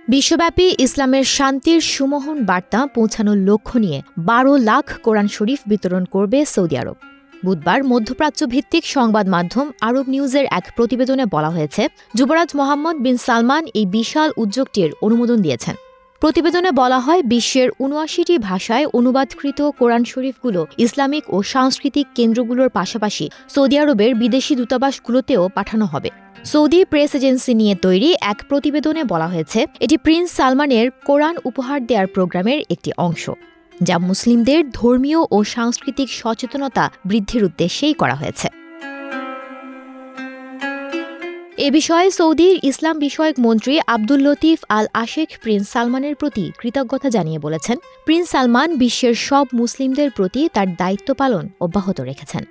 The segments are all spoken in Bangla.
বিশ্বব্যাপী ইসলামের শান্তির সুমোহন বার্তা পৌঁছানোর লক্ষ্য নিয়ে ১২ লাখ কোরআন শরীফ বিতরণ করবে সৌদি আরব। বুধবার মধ্যপ্রাচ্য ভিত্তিক সংবাদ মাধ্যম আরব নিউজের এক প্রতিবেদনে বলা হয়েছে, যুবরাজ মোহাম্মদ বিন সালমান এই বিশাল উদ্যোগটির অনুমোদন দিয়েছেন। প্রতিবেদনে বলা হয়, বিশ্বের ৭৯টি ভাষায় অনুবাদকৃত কোরআন শরীফগুলো ইসলামিক ও সাংস্কৃতিক কেন্দ্রগুলোর পাশাপাশি সৌদি আরবের বিদেশি দূতাবাসগুলোতেও পাঠানো হবে। সৌদি প্রেস এজেন্সি নিয়ে তৈরি এক প্রতিবেদনে বলা হয়েছে, এটি প্রিন্স সালমানের কোরআন উপহার দেওয়ার প্রোগ্রামের একটি অংশ, যা মুসলিমদের ধর্মীয় ও সাংস্কৃতিক সচেতনতা বৃদ্ধির উদ্দেশ্যেই করা হয়েছে। এ বিষয়ে সৌদির ইসলাম বিষয়ক মন্ত্রী আব্দুল লতিফ আল আশেখ প্রিন্স সালমানের প্রতি কৃতজ্ঞতা জানিয়ে বলেছেন, প্রিন্স সালমান বিশ্বের সব মুসলিমদের প্রতি তার দায়িত্ব পালন অব্যাহত রেখেছেন।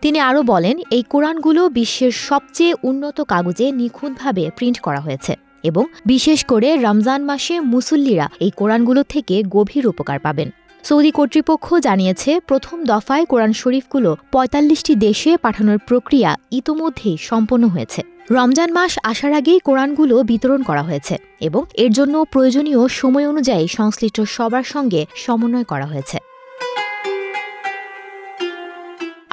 তিনি আরও বলেন, এই কোরআনগুলো বিশ্বের সবচেয়ে উন্নত কাগজে নিখুঁতভাবে প্রিন্ট করা হয়েছে এবং বিশেষ করে রমজান মাসে মুসল্লিরা এই কোরআনগুলো থেকে গভীর উপকার পাবেন। সৌদি কর্তৃপক্ষ জানিয়েছে, প্রথম দফায় কোরআন শরীফগুলো ৪৫টি দেশে পাঠানোর প্রক্রিয়া ইতোমধ্যেই সম্পন্ন হয়েছে। রমজান মাস আসার আগেই কোরআনগুলো বিতরণ করা হয়েছে এবং এর জন্য প্রয়োজনীয় সময় অনুযায়ী সংশ্লিষ্ট সবার সঙ্গে সমন্বয় করা হয়েছে।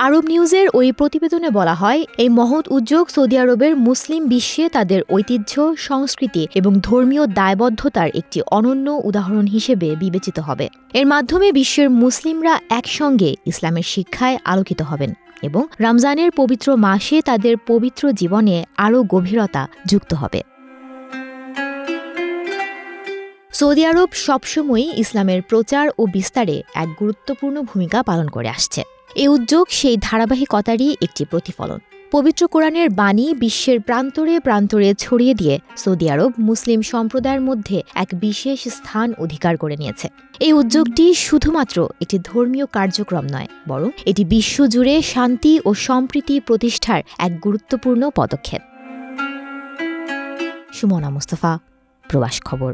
আরব নিউজের ওই প্রতিবেদনে বলা হয়, এই মহৎ উদ্যোগ সৌদি আরবের মুসলিম বিশ্বে তাদের ঐতিহ্য, সংস্কৃতি এবং ধর্মীয় দায়বদ্ধতার একটি অনন্য উদাহরণ হিসেবে বিবেচিত হবে। এর মাধ্যমে বিশ্বের মুসলিমরা একসঙ্গে ইসলামের শিক্ষায় আলোকিত হবেন এবং রমজানের পবিত্র মাসে তাদের পবিত্র জীবনে আরও গভীরতা যুক্ত হবে। সৌদি আরব সবসময়ই ইসলামের প্রচার ও বিস্তারে এক গুরুত্বপূর্ণ ভূমিকা পালন করে আসছে। এই উদ্যোগ সেই ধারাবাহিকতারই একটি প্রতিফলন। পবিত্র কোরআনের বাণী বিশ্বের প্রান্তরে প্রান্তরে ছড়িয়ে দিয়ে সৌদি আরব মুসলিম সম্প্রদায়ের মধ্যে এক বিশেষ স্থান অধিকার করে নিয়েছে। এই উদ্যোগটি শুধুমাত্র একটি ধর্মীয় কার্যক্রম নয়, বরং এটি বিশ্বজুড়ে শান্তি ও সম্প্রীতি প্রতিষ্ঠার এক গুরুত্বপূর্ণ পদক্ষেপ। সুমনা মুস্তাফা, প্রবাস খবর।